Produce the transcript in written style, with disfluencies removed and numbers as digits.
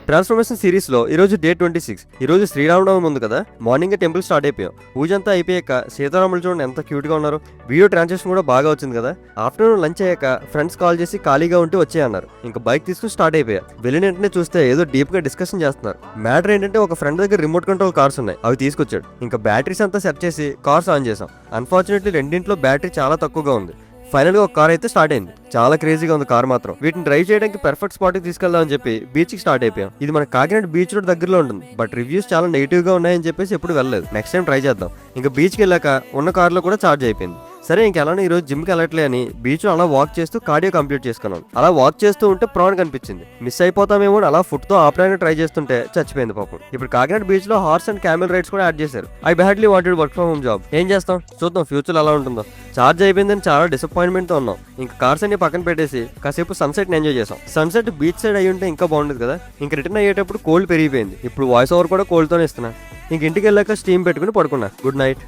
Transformation series లో ఈ రోజు డే 26. ఈ రోజు శ్రీరామనవమి ఉంది కదా. మార్నింగ్ టెంపుల్ స్టార్ట్ అయిపోయాం. పూజ అంతా అయిపోయాక సీతారాములు చూడండి ఎంత క్యూట్ గా ఉన్నారు. వీడియో ట్రాన్సాక్షన్ కూడా బాగా వచ్చింది కదా. ఆఫ్టర్నూన్ లంచ్ అయ్యాక ఫ్రెండ్స్ కాల్ చేసి ఖాళీగా ఉంటే వచ్చేయన్నారు. ఇంకా బైక్ తీసుకుని స్టార్ట్ అయిపోయా. వెళ్ళిన వెంటనే చూస్తే ఏదో డీప్ గా డిస్కషన్ చేస్తున్నారు. మ్యాటర్ ఏంటంటే ఒక ఫ్రెండ్ దగ్గర రిమోట్ కంట్రోల్ కార్స్ ఉన్నాయి, అవి తీసుకొచ్చాడు. ఇంకా బ్యాటరీస్ అంతా సెట్ చేసి కార్స్ ఆన్ చేసాం. అన్ఫార్చునేట్లీ రెండింట్లో బ్యాటరీ చాలా తక్కువగా ఉంది. ఫైనల్ గా ఒక కార్ అయితే స్టార్ట్ అయింది. చాలా క్రేజీగా ఉంది కార్ మాత్రం. వీటిని డ్రైవ్ చేయడానికి పర్ఫెక్ట్ స్పాట్ కి తీసుకెళ్దాం అని చెప్పి బీచ్ కి స్టార్ట్ అయిపోయాం. ఇది మన కాకినాడ బీచ్ రోడ్ దగ్గరలో ఉంటుంది, బట్ రివ్యూస్ చాలా నెగిటివ్ గా ఉన్నాయని చెప్పేసి ఎప్పుడు వెళ్ళలేదు. నెక్స్ట్ టైం ట్రై చేద్దాం. ఇంకా బీచ్ కి వెళ్ళాక ఉన్న కార్ లో కూడా చార్జ్ అయిపోయింది. సరే ఇంకెలానే ఈ రోజు జిమ్ కి వెళ్ళట్లే అని బీచ్ లో అలా వాక్ చేస్తూ కార్డియో కంప్లీట్ చేసుకున్నాను. అలా వాక్ చేస్తూ ఉంటే ప్రాన్ కనిపించింది. మిస్ అయిపోతామేమో అలా ఫుట్ తో ఆపడానికి ట్రై చేస్తుంటే చచ్చిపోయింది పాపం. ఇప్పుడు కాకినాడ బీచ్ లో హార్స్ అండ్ క్యామెల్ రైడ్స్ కూడా యాడ్ చేశారు. I badly wanted work from home job. ఏం చేస్తాం చూద్దాం ఫ్యూచర్ ఎలా ఉంటుందో. చార్జ్ అయిపోయిందని చాలా డిసప్పాయింట్మెంట్ తో ఉన్నాం. ఇంకా కార్స్ అన్ని పక్కన పెట్టేసి కాసేపు సన్సెట్ ఎంజాయ్ చేసాం. సన్సెట్ బీచ్ సైడ్ అయ్యి ఉంటే ఇంకా బాగుండేది కదా. ఇంకా రిటర్న్ అయ్యేటప్పుడు కోల్డ్ పెరిగిపోయింది. ఇప్పుడు వాయిస్ ఓవర్ కూడా కోల్డ్ తోనే ఇస్తున్నా. ఇంక ఇంటికి వెళ్ళాక స్టీమ్ పెట్టుకుని పడుకున్నా. Good night.